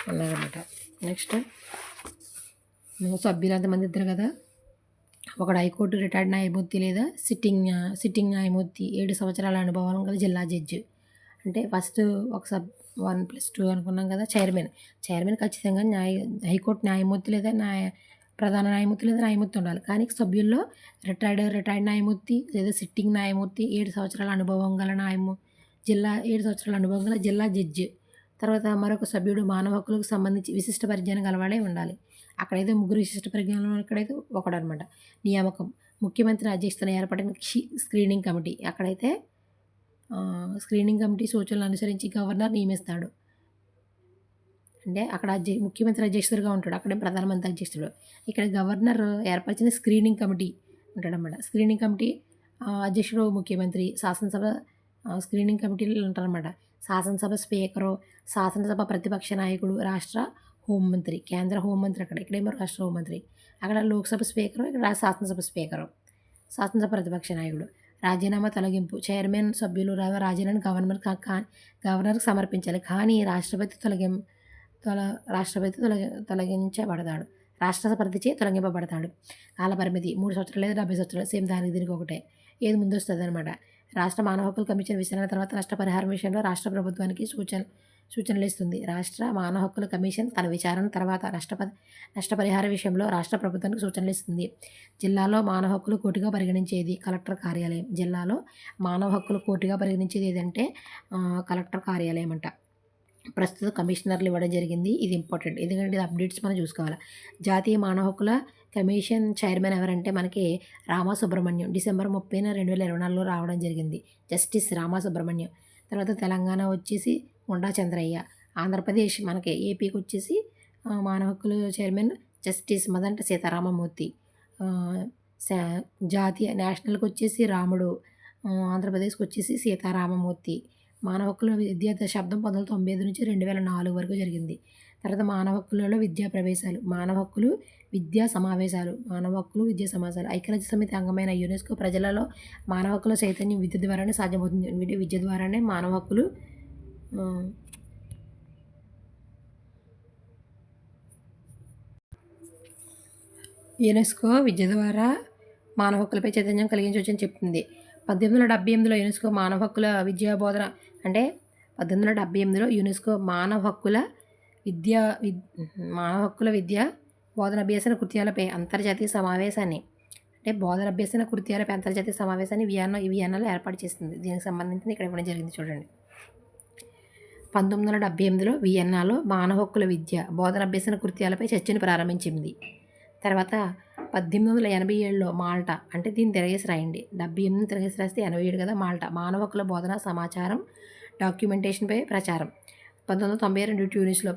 ఉన్నారన్నమాట. నెక్స్ట్ సభ్యులు ఎంతమంది ఇద్దరు కదా. ఒకడు హైకోర్టు రిటైర్డ్ న్యాయమూర్తి లేదా సిట్టింగ్ న్యాయమూర్తి, 7 సంవత్సరాల అనుభవం గల జిల్లా జడ్జి. అంటే ఫస్ట్ ఒక 1+2 అనుకున్నాం కదా. చైర్మన్ ఖచ్చితంగా హైకోర్టు న్యాయమూర్తి లేదా ప్రధాన న్యాయమూర్తి లేదా న్యాయమూర్తి ఉండాలి. కానీ సభ్యుల్లో రిటైర్డ్ న్యాయమూర్తి లేదా సిట్టింగ్ న్యాయమూర్తి, 7 సంవత్సరాల అనుభవం గల 7 సంవత్సరాల అనుభవం గల జిల్లా జడ్జి. తర్వాత మరొక సభ్యుడు మానవ హక్కులకు సంబంధించి విశిష్ట పరిజ్ఞానం గలవాడే ఉండాలి. అక్కడైతే ముగ్గురు విశిష్ట పరిజ్ఞానం, ఇక్కడైతే ఒకడనమాట. నియామకం ముఖ్యమంత్రి అధ్యక్షతన ఏర్పడిన స్క్రీనింగ్ కమిటీ. అక్కడైతే స్క్రీనింగ్ కమిటీ సూచనలు అనుసరించి గవర్నర్ నియమిస్తాడు. అంటే అక్కడ ముఖ్యమంత్రి అధ్యక్షుడిగా ఉంటాడు, అక్కడే ప్రధానమంత్రి అధ్యక్షుడు. ఇక్కడ గవర్నర్ ఏర్పరిచిన స్క్రీనింగ్ కమిటీ ఉంటాడనమాట. స్క్రీనింగ్ కమిటీ అధ్యక్షుడు ముఖ్యమంత్రి, శాసనసభ స్క్రీనింగ్ కమిటీలు ఉంటారనమాట. శాసనసభ స్పీకరు, శాసనసభ ప్రతిపక్ష నాయకుడు, రాష్ట్ర హోంమంత్రి, కేంద్ర హోంమంత్రి ఇక్కడేమో రాష్ట్ర హోంమంత్రి, అక్కడ లోక్సభ స్పీకరు, ఇక్కడ శాసనసభ స్పీకరు, శాసనసభ ప్రతిపక్ష నాయకుడు. రాజీనామా తొలగింపు. చైర్మన్ సభ్యులు రాజీనామాను గవర్నర్కి సమర్పించాలి. కానీ రాష్ట్రపతి తొలగించబడతాడు. రాష్ట్రపతిచే తొలగింపబడతాడు. కాలపరిమితి 3 సంవత్సరాలు లేదా 70 సంవత్సరాలు. సేమ్ దానికి దీనికి ఒకటే. ఏది ముందు వస్తుంది అనమాట. రాష్ట్ర మానవ హక్కుల కమిషన్ విచారణ తర్వాత నష్టపరిహారం విషయంలో రాష్ట్ర ప్రభుత్వానికి సూచనలు ఇస్తుంది. రాష్ట్ర మానవ హక్కుల కమిషన్ తన విచారణ తర్వాత నష్టపరిహార విషయంలో రాష్ట్ర ప్రభుత్వానికి సూచనలు ఇస్తుంది. జిల్లాలో మానవ హక్కులు కోర్టుగా పరిగణించేది కలెక్టర్ కార్యాలయం. జిల్లాలో మానవ హక్కులు కోర్టుగా పరిగణించేది ఏదంటే కలెక్టర్ కార్యాలయం అంట. ప్రస్తుత కమిషనర్లు ఇవ్వడం జరిగింది. ఇది ఇంపార్టెంట్, ఎందుకంటే ఇది అప్డేట్స్ మనం చూసుకోవాలి. జాతీయ మానవ హక్కుల కమిషన్ చైర్మన్ ఎవరంటే మనకి రామసుబ్రహ్మణ్యం. డిసెంబర్ 30న 2024లో రావడం జరిగింది. జస్టిస్ రామసుబ్రహ్మణ్యం. తర్వాత తెలంగాణ వచ్చేసి ఉండా చంద్రయ్య. ఆంధ్రప్రదేశ్ మనకి ఏపీకి వచ్చేసి మానవ హక్కుల చైర్మన్ జస్టిస్ మదంట సీతారామమూర్తి. జాతీయ నేషనల్కి వచ్చేసి రాముడు, ఆంధ్రప్రదేశ్కి వచ్చేసి సీతారామమూర్తి. మానవ హక్కుల విద్యా దశాబ్దం 1995 నుంచి 2004 వరకు జరిగింది. తర్వాత మానవ హక్కులలో విద్యా ప్రవేశాలు, మానవ హక్కులు విద్యా సమావేశాలు, ఐక్యరాజ్య సమితి అంగమైన యునెస్కో ప్రజలలో మానవ హక్కుల చైతన్యం విద్య ద్వారానే సాధ్యమవుతుంది. విద్య ద్వారానే మానవ హక్కులు యునెస్కో విద్య ద్వారా మానవ హక్కులపై చైతన్యం కలిగించవచ్చని చెప్తుంది. 1878లో యునెస్కో మానవ హక్కుల విద్యా బోధన అంటే 1878లో యునెస్కో మానవ హక్కుల విద్య బోధన అభ్యసన కృత్యాలపై అంతర్జాతీయ సమావేశాన్ని వియన్నాలో ఏర్పాటు చేస్తుంది. దీనికి సంబంధించి ఇక్కడ ఇవ్వడం జరిగింది చూడండి. 1978లో వియన్నాలో మానవ హక్కుల విద్య బోధన అభ్యసన కృత్యాలపై చర్చను ప్రారంభించింది. తర్వాత 1887లో మాల్టా, అంటే దీన్ని తిరగేసి రాయండి, 78 తిరగేసి రాస్తే 87 కదా. మాల్టా మానవ హక్కుల బోధన సమాచారం డాక్యుమెంటేషన్పై ప్రచారం. 1992 ట్యూనిస్లో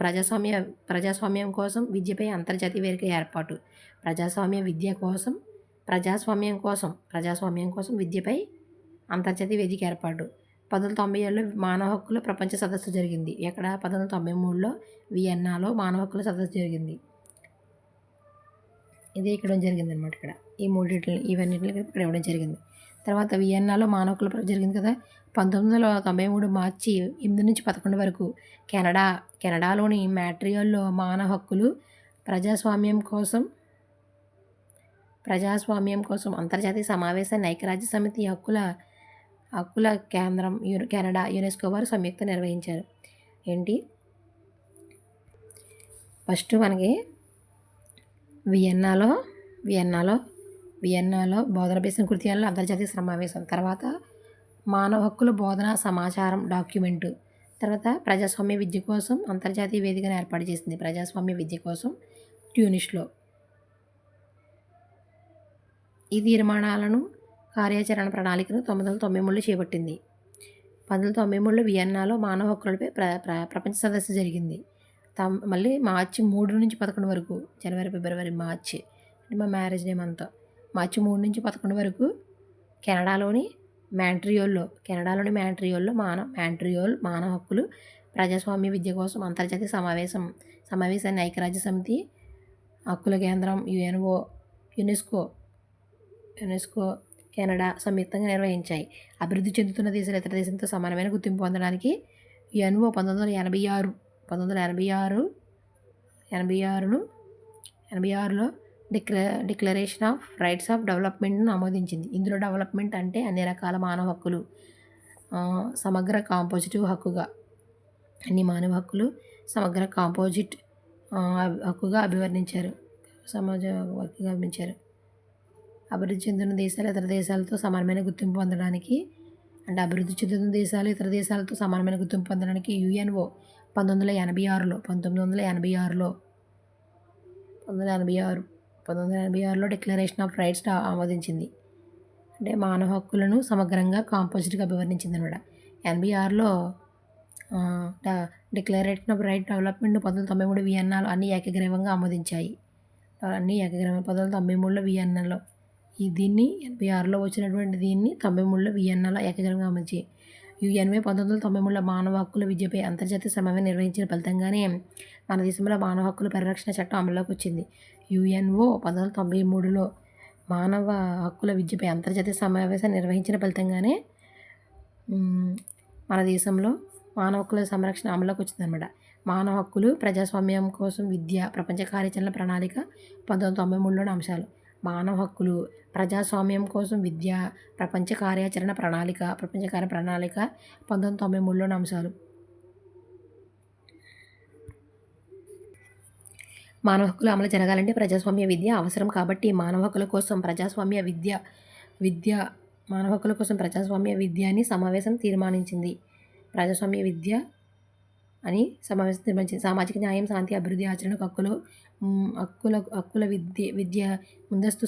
ప్రజాస్వామ్యం కోసం విద్యపై అంతర్జాతీయ వేదిక ఏర్పాటు. ప్రజాస్వామ్యం కోసం విద్యపై అంతర్జాతీయ వేదిక ఏర్పాటు. 1997లో మానవ హక్కుల ప్రపంచ సదస్సు జరిగింది. ఎక్కడ? 1993లో వియన్నాలో మానవ హక్కుల సదస్సు జరిగింది. ఇదే ఇక్కడ జరిగింది అనమాట. ఇక్కడ ఇవన్నిటిని ఇక్కడ ఇవ్వడం జరిగింది. తర్వాత వియన్నాలో మానవ హక్కుల జరిగింది కదా. 1993 మార్చి 8 నుంచి 11 వరకు కెనడాలోని మాంట్రియాల్లో మానవ హక్కులు ప్రజాస్వామ్యం కోసం అంతర్జాతీయ సమావేశాన్ని ఐక్యరాజ్య సమితి హక్కుల కేంద్రం కెనడా యునెస్కో వారు సంయుక్త నిర్వహించారు. ఏంటి? ఫస్ట్ మనకి వియన్నాలో బోధనాభ్యసన కృత్యాల్లో అంతర్జాతీయ సమావేశం, తర్వాత మానవ హక్కుల బోధన సమాచారం డాక్యుమెంటు, తర్వాత ప్రజాస్వామ్య విద్య కోసం అంతర్జాతీయ వేదికను ఏర్పాటు చేసింది. ప్రజాస్వామ్య విద్య కోసం ట్యూనిస్లో ఈ తీర్మానాలను కార్యాచరణ ప్రణాళికను 1993లో చేపట్టింది. 1993లో వియన్నాలో మానవ హక్కులపై ప్రపంచ సదస్సు జరిగింది. మళ్ళీ మార్చి 3 నుంచి 11 వరకు, జనవరి, ఫిబ్రవరి, మార్చి అంటే మా మ్యారేజ్ డే అంతా, మార్చి 3 నుంచి 11 వరకు కెనడాలోని మాంట్రియోల్లో మానవ హక్కులు ప్రజాస్వామ్య విద్య కోసం అంతర్జాతీయ సమావేశాన్ని ఐక్యరాజ్య సమితి హక్కుల కేంద్రం యునెస్కో కెనడా సంయుక్తంగా నిర్వహించాయి. అభివృద్ధి చెందుతున్న దేశాలు ఇతర దేశంతో సమానమైన గుర్తింపు పొందడానికి యుఎన్ఓ 1986లో డిక్లరేషన్ ఆఫ్ రైట్స్ ఆఫ్ డెవలప్మెంట్ను ఆమోదించింది. ఇందులో డెవలప్మెంట్ అంటే అన్ని రకాల మానవ హక్కులు, సమగ్ర కాంపోజిటివ్ హక్కుగా, అన్ని మానవ హక్కులు సమగ్ర కాంపోజిట్ హక్కుగా అభివర్ణించారు. సమాజ హక్కుగా అభివర్ణించారు. అభివృద్ధి చెందిన దేశాలు ఇతర దేశాలతో సమానమైన గుర్తింపు పొందడానికి, అంటే అభివృద్ధి చెందుతున్న దేశాలు ఇతర దేశాలతో సమానమైన గుర్తింపు పొందడానికి యుఎన్ఓ 1986లో డిక్లరేషన్ ఆఫ్ రైట్స్ ఆమోదించింది. అంటే మానవ హక్కులను సమగ్రంగా కాంపోజిట్గా అభివర్ణించింది అనమాట. 86లో డిక్లరేషన్ ఆఫ్ రైట్ డెవలప్మెంట్ 1993 వియన్నాలో అన్ని ఏకగ్రీవంగా ఆమోదించాయి. అన్ని ఏకగ్రీవం 1993లో వియన్నాలో దీన్ని 86లో వచ్చినటువంటి దీన్ని 93లో వియన్నాలో ఏకగ్రీవంగా ఆమోదించాయి. యుఎన్ఓ 1993లో మానవ హక్కుల విద్యపై అంతర్జాతీయ సమావేశం నిర్వహించిన ఫలితంగానే మన దేశంలో మానవ హక్కుల పరిరక్షణ చట్టం అమల్లోకి వచ్చింది. యుఎన్ఓ 1993లో మానవ హక్కుల విద్యపై అంతర్జాతీయ సమావేశం నిర్వహించిన ఫలితంగానే మన దేశంలో మానవ హక్కుల సంరక్షణ అమల్లోకి వచ్చిందనమాట. మానవ హక్కులు ప్రజాస్వామ్యం కోసం విద్య ప్రపంచ కార్యాచరణ ప్రణాళిక 1993లోని అంశాలు. మానవ హక్కులు ప్రజాస్వామ్యం కోసం విద్య ప్రపంచ కార్యాచరణ ప్రణాళిక 1993లోని అంశాలు. మానవ హక్కుల అమలు జరగాలంటే ప్రజాస్వామ్య విద్య అవసరం కాబట్టి మానవ హక్కుల కోసం ప్రజాస్వామ్య విద్య అని సమావేశం తీర్మానించింది. ప్రజాస్వామ్య విద్య అని సమావేశం తీర్మానించింది. సామాజిక న్యాయం, శాంతి, అభివృద్ధి, ఆచరణకు హక్కుల విద్య ముందస్తు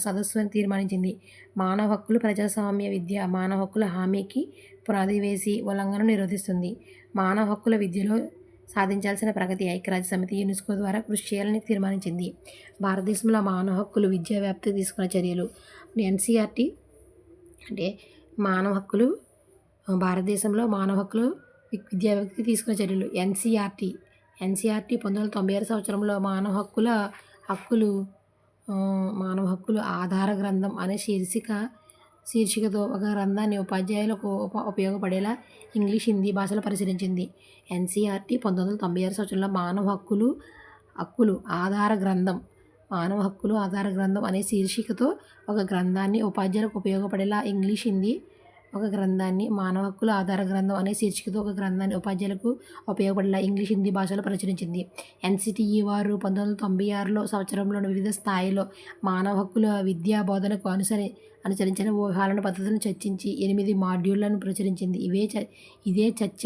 సదస్సు అని తీర్మానించింది. మానవ హక్కులు ప్రజాస్వామ్య విద్య మానవ హక్కుల హామీకి పునాది వేసి ఉల్లంఘనను నిరోధిస్తుంది. మానవ హక్కుల విద్యలో సాధించాల్సిన ప్రగతి ఐక్యరాజ్య సమితి యునెస్కో ద్వారా కృషి చేయాలని తీర్మానించింది. భారతదేశంలో మానవ హక్కులు విద్యా వ్యాప్తికి తీసుకున్న చర్యలు. ఎన్సీఆర్టీ అంటే మానవ హక్కులు భారతదేశంలో మానవ హక్కులు విద్యా వ్యక్తికి తీసుకున్న చర్యలు. ఎన్సీఆర్టీ 1996 సంవత్సరంలో మానవ హక్కులు ఆధార గ్రంథం అనే శీర్షికతో ఒక గ్రంథాన్ని ఉపాధ్యాయులకు ఉపయోగపడేలా ఇంగ్లీష్, హిందీ భాషలో పరిశీలించింది. ఎన్సీఆర్టీ 1996 సంవత్సరంలో మానవ హక్కులు ఆధార గ్రంథం అనే శీర్షికతో ఒక గ్రంథాన్ని ఉపాధ్యాయులకు ఉపయోగపడేలా ఇంగ్లీష్, హిందీ ఒక గ్రంథాన్ని మానవ హక్కుల ఆధార గ్రంథం అనే శీర్షికతో ఒక గ్రంథాన్ని ఉపాధ్యాయులకు ఉపయోగపడేలా ఇంగ్లీష్, హిందీ భాషలో ప్రచురించింది. ఎన్సిటిఈ వారు 1996 సంవత్సరంలోని వివిధ స్థాయిలో మానవ హక్కుల విద్యా బోధనకు అనుసరించిన వ్యూహాలను పద్ధతులను చర్చించి 8 మాడ్యూళ్లను ప్రచురించింది. ఇదే చర్చ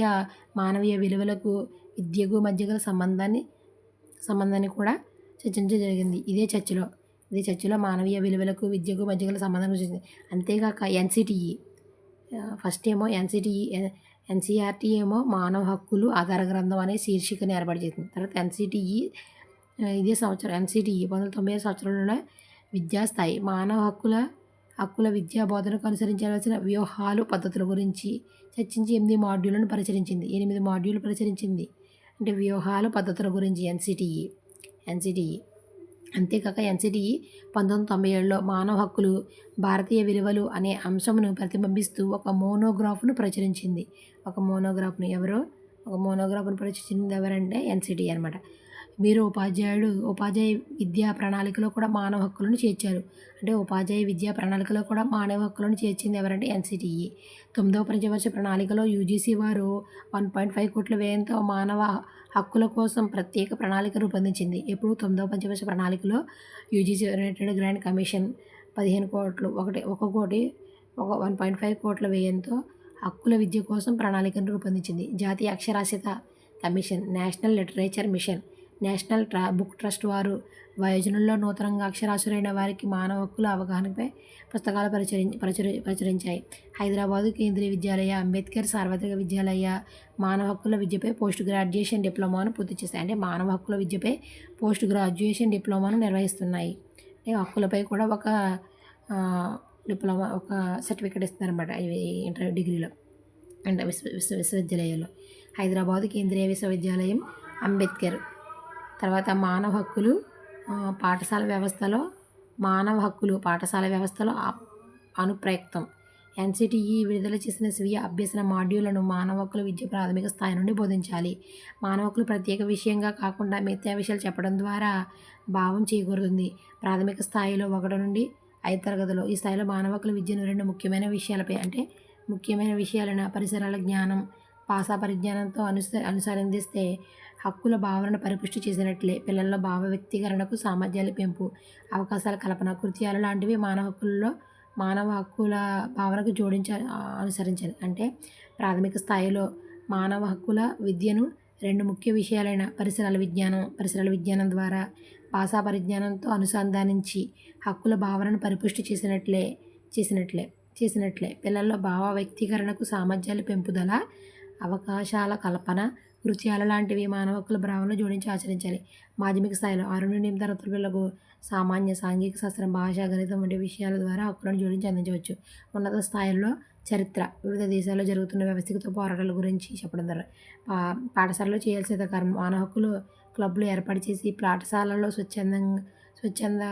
మానవీయ విలువలకు విద్యకు మధ్య గల సంబంధాన్ని కూడా చర్చించడం జరిగింది. ఇదే చర్చలో మానవీయ విలువలకు విద్యకు మధ్య గల సంబంధాన్ని చర్చించింది. అంతేగాక ఎన్సిటిఈ ఫస్ట్ ఏమో ఎన్సీఆర్టీ ఏమో మానవ హక్కులు ఆధార గ్రంథం అనే శీర్షికను ఏర్పాటు చేసింది. తర్వాత ఇదే సంవత్సరం 1996 సంవత్సరంలోనే విద్యాస్థాయి మానవ హక్కుల విద్యా బోధనకు అనుసరించాల్సిన వ్యూహాలు, పద్ధతుల గురించి చర్చించి 8 మాడ్యూళ్లను పరిచరించింది. 8 మాడ్యూళ్లు పరిచరించింది. అంటే వ్యూహాలు, పద్ధతుల గురించి ఎన్సిటిఈ. అంతేకాక ఎన్సిటిఈ 1997లో మానవ హక్కులు భారతీయ విలువలు అనే అంశమును ప్రతిబింబిస్తూ ఒక మోనోగ్రాఫ్ను ప్రచురించింది. ప్రచురించింది ఎవరంటే ఎన్సిటిఈ అనమాట. వీరు ఉపాధ్యాయ విద్యా ప్రణాళికలో కూడా మానవ హక్కులను చేర్చారు. అంటే ఉపాధ్యాయ విద్యా ప్రణాళికలో కూడా మానవ హక్కులను చేర్చింది ఎవరంటే ఎన్సిటిఈ. 9వ పంచవర్ష ప్రణాళికలో యూజీసీ వారు 1.5 కోట్ల వ్యయంతో మానవ హక్కుల కోసం ప్రత్యేక ప్రణాళిక రూపొందించింది. ఇప్పుడు 9వ పంచవర్ష ప్రణాళికలో యూజీసీ యునైటెడ్ గ్రాంట్ కమిషన్ 15 కోట్లు 1.5 కోట్ల వ్యయంతో హక్కుల విద్య కోసం ప్రణాళికను రూపొందించింది. జాతీయ అక్షరాస్యత commission, national literature mission, national book trust వారు వయోజనుల్లో నూతనంగా అక్షరాస్యులైన వారికి మానవ హక్కుల అవగాహనపై పుస్తకాలు ప్రచురించాయి. హైదరాబాదు కేంద్రీయ విద్యాలయ, అంబేద్కర్ సార్వత్రిక విద్యాలయ మానవ హక్కుల విద్యపై పోస్ట్ గ్రాడ్యుయేషన్ డిప్లొమాను పూర్తి చేస్తాయి. అంటే మానవ హక్కుల విద్యపై పోస్ట్ గ్రాడ్యుయేషన్ డిప్లొమాను నిర్వహిస్తున్నాయి. అంటే హక్కులపై కూడా ఒక డిప్లొమా ఒక సర్టిఫికేట్ ఇస్తారన్నమాట ఇంటర్ డిగ్రీలో అంటే విశ్వవిద్యాలయాల్లో. హైదరాబాదు కేంద్రీయ విశ్వవిద్యాలయం, అంబేద్కర్. తర్వాత మానవ హక్కులు పాఠశాల వ్యవస్థలో అనుప్రయుక్తం. ఎన్సిటిఈ విడుదల చేసిన స్వీయ అభ్యసన మాడ్యూళ్లను మానవ హక్కుల విద్య ప్రాథమిక స్థాయి నుండి బోధించాలి. మానవ హక్కులు ప్రత్యేక విషయంగా కాకుండా మిగతా విషయాలు చెప్పడం ద్వారా భావం చేకూరుతుంది. ప్రాథమిక స్థాయిలో 1 నుండి 5 తరగతులు. ఈ స్థాయిలో మానవ హక్కుల విద్యను 2 ముఖ్యమైన విషయాలపై అంటే ముఖ్యమైన విషయాలైన పరిసరాల జ్ఞానం, భాషా పరిజ్ఞానంతో అనుసంధిస్తే హక్కుల భావనను పరిపుష్టి చేసినట్లే. పిల్లల్లో భావ వ్యక్తీకరణకు సామర్థ్యాల పెంపు, అవకాశాల కల్పన, కృత్యాలు లాంటివి మానవ హక్కుల భావనకు అనుసరించాలి. అంటే ప్రాథమిక స్థాయిలో మానవ హక్కుల విద్యను 2 ముఖ్య విషయాలైన పరిసరాల విజ్ఞానం ద్వారా భాషా పరిజ్ఞానంతో అనుసంధానించి హక్కుల భావనను పరిపుష్టి చేసినట్లే. పిల్లల్లో భావ వ్యక్తీకరణకు సామర్థ్యాల పెంపుదల, అవకాశాల కల్పన, కృత్యాల లాంటివి మానవ హక్కుల భావనలో జోడించి ఆచరించాలి. మాధ్యమిక స్థాయిలో 6-8 తరగతుల పిల్లలకు సామాన్య, సాంఘిక శాస్త్రం, భాష, గణితం వంటి విషయాల ద్వారా హక్కులను జోడించి అందించవచ్చు. ఉన్నత స్థాయిల్లో చరిత్ర, వివిధ దేశాల్లో జరుగుతున్న వ్యవస్థిత పోరాటాల గురించి చెప్పడం ద్వారా పాఠశాలలో చేయాల్సిన కారణం మానవ హక్కుల క్లబ్లు ఏర్పాటు చేసి పాఠశాలల్లో స్వచ్ఛంద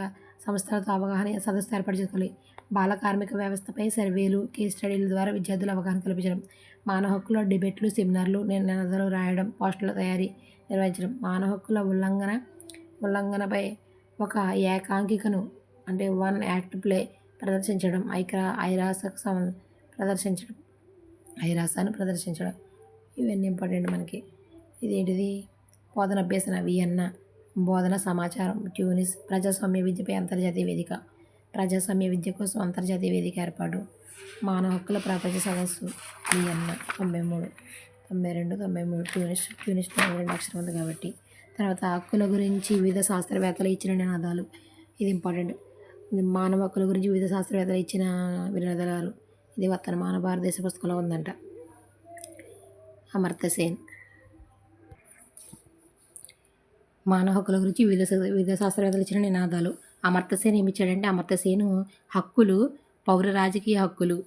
సంస్థలతో అవగాహన సదస్సులు ఏర్పాటు చేసుకోవాలి. బాల కార్మిక వ్యవస్థపై సర్వేలు, కేస్ స్టడీల ద్వారా విద్యార్థులు అవగాహన కల్పించడం. మానవ హక్కుల డిబేట్లు, సెమినార్లు, నినాదాలు రాయడం, పోస్టర్ల తయారీ నిర్వహించడం. మానవ హక్కుల ఉల్లంఘనపై ఒక ఏకాంకికను అంటే 1 యాక్ట్ ప్లే ప్రదర్శించడం. ఐరాసాను ప్రదర్శించడం. ఇవన్నీ ఇంపార్టెంట్ మనకి. ఇదేంటిది? బోధన అభ్యసన వియన్నా, బోధన సమాచారం ట్యూనిస్, ప్రజాస్వామ్య విద్యపై అంతర్జాతీయ వేదిక, ప్రజాస్వామ్య విద్య కోసం అంతర్జాతీయ వేదిక ఏర్పాటు, మానవ హక్కుల ప్రపంచ సదస్సు వియన్నా 93, 92, 93 ట్యూనిస్ 2 అక్షరం ఉంది కాబట్టి. తర్వాత హక్కుల గురించి వివిధ శాస్త్రవేత్తలు ఇచ్చిన నినాదాలు. ఇది ఇంపార్టెంట్. మానవ హక్కుల గురించి వివిధ శాస్త్రవేత్తలు ఇచ్చిన నినాదాలు. ఇది వర్తమాన భారతదేశ పుస్తకంలో ఉందంట. అమర్త్య సేన్. మానవ హక్కుల గురించి వివిధ శాస్త్రవేత్తలు ఇచ్చిన నినాదాలు. అమర్త్య సేన్ ఏమి ఇచ్చాడంటే, అమర్త్య సేన్ హక్కులు, పౌర రాజకీయ హక్కులు,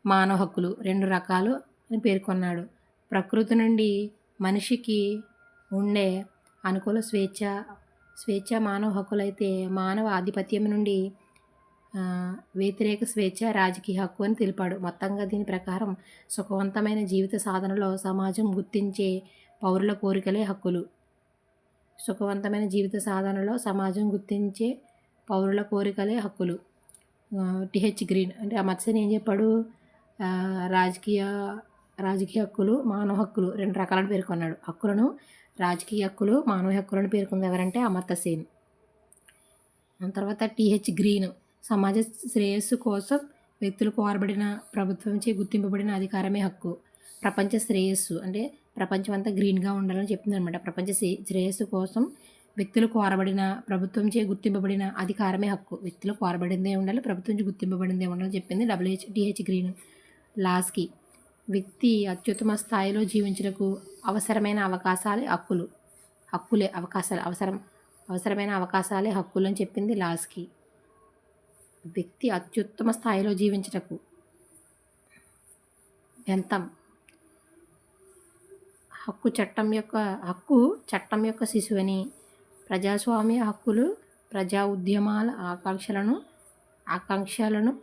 మానవ హక్కులు 2 రకాలు అని పేర్కొన్నాడు. ప్రకృతి నుండి మనిషికి ఉండే అనుకూల స్వేచ్ఛ మానవ హక్కులైతే, మానవ ఆధిపత్యం నుండి వ్యతిరేక స్వేచ్ఛ రాజకీయ హక్కు అని తెలిపాడు. మొత్తంగా దీని ప్రకారం సుఖవంతమైన జీవిత సాధనలో సమాజం గుర్తించే పౌరుల కోరికలే హక్కులు. సుఖవంతమైన జీవిత సాధనలో సమాజం గుర్తించే పౌరుల కోరికలే హక్కులు. టిహెచ్ గ్రీన్ అంటే అమర్త్య సేన్ ఏం చెప్పాడు? రాజకీయ హక్కులు, మానవ హక్కులు 2 రకాలను పేర్కొన్నాడు. హక్కులను, రాజకీయ హక్కులు, మానవ హక్కులను పేర్కొంది ఎవరంటే అమర్త్య సేన్. తర్వాత టిహెచ్ గ్రీన్ సమాజ శ్రేయస్సు కోసం వ్యక్తులు కోరబడిన, ప్రభుత్వంచే గుర్తింపబడిన అధికారమే హక్కు. ప్రపంచ శ్రేయస్సు అంటే ప్రపంచం అంతా గ్రీన్గా ఉండాలని చెప్తుంది అనమాట. ప్రపంచ శ్రేయస్సు కోసం వ్యక్తులు కోరబడిన, ప్రభుత్వంచే గుర్తింపబడిన అధికారమే హక్కు. వ్యక్తులు కోరబడిందే ఉండాలి, ప్రభుత్వం ప్రభుత్వంచే ఉండాలని చెప్పింది టిహెచ్ గ్రీన్. లాస్కీ వ్యక్తి అత్యుత్తమ స్థాయిలో జీవించుటకు అవసరమైన అవకాశాలే హక్కులు. అవసరమైన అవకాశాలే హక్కులు అని చెప్పింది లాస్కీ. వ్యక్తి అత్యుత్తమ స్థాయిలో జీవించుటకు. బెంథమ్ హక్కు చట్టం యొక్క శిశువని, ప్రజాస్వామ్య హక్కులు ప్రజా ఉద్యమాల ఆకాంక్షలను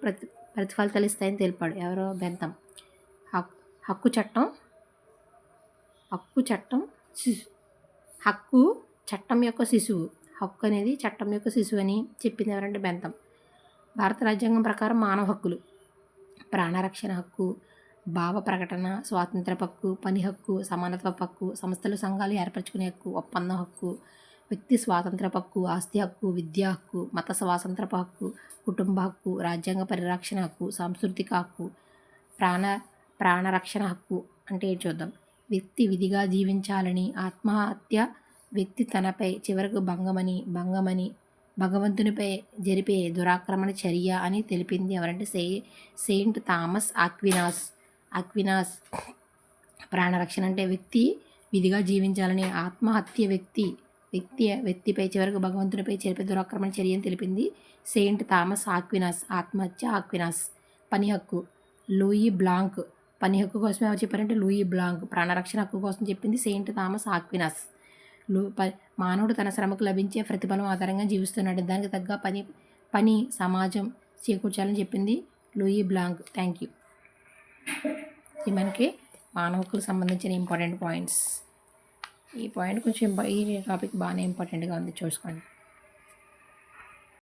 ప్రతిఫలితాలిస్తాయని తెలిపాడు. ఎవరో బెంథమ్. హక్కు చట్టం యొక్క శిశువు. హక్కు అనేది చట్టం యొక్క శిశువు అని చెప్పింది ఎవరంటే బెంథమ్. భారత రాజ్యాంగం ప్రకారం మానవ హక్కులు: ప్రాణరక్షణ హక్కు, భావ ప్రకటన స్వాతంత్రపు హక్కు, పని హక్కు, సమానత్వపు హక్కు, సంస్థలు సంఘాలు ఏర్పరచుకునే హక్కు, ఒప్పందం హక్కు, వ్యక్తి స్వాతంత్రపు హక్కు, ఆస్తి హక్కు, విద్యా హక్కు, మత స్వాతంత్రపు హక్కు, కుటుంబ హక్కు, రాజ్యాంగ పరిరక్షణ హక్కు, సాంస్కృతిక హక్కు. ప్రాణరక్షణ హక్కు అంటే చూద్దాం. వ్యక్తి విధిగా జీవించాలని, ఆత్మహత్య వ్యక్తి తనపై చివరకు భంగమని భగవంతునిపై జరిపే దురాక్రమణ చర్య అని తెలిపింది ఎవరంటే సెయింట్ థామస్ ఆక్వినాస్. ప్రాణరక్షణ అంటే వ్యక్తి విధిగా జీవించాలని, ఆత్మహత్య వ్యక్తిపై చివరకు భగవంతునిపై జరిపే దురాక్రమణ చర్య అని తెలిపింది సెయింట్ థామస్ ఆక్వినాస్. ఆత్మహత్య ఆక్వినాస్. పని హక్కు లూయి బ్లాంక్. పని హక్కు కోసం ఎవరు చెప్పారంటే లూయి బ్లాంక్. ప్రాణరక్షణ హక్కు కోసం చెప్పింది సెయింట్ థామస్ ఆక్వినాస్. మానవుడు తన శ్రమకు లభించే ప్రతిఫలం ఆధారంగా జీవిస్తున్నాడు, దానికి తగ్గ పని సమాజం చేకూర్చాలని చెప్పింది లూయి బ్లాంక్. Thank you. ఇది మనకి మానవ హక్కులకు సంబంధించిన ఇంపార్టెంట్ పాయింట్స్. ఈ పాయింట్ కొంచెం ఈ టాపిక్ బాగానే ఇంపార్టెంట్గా ఉంది, చూసుకోండి.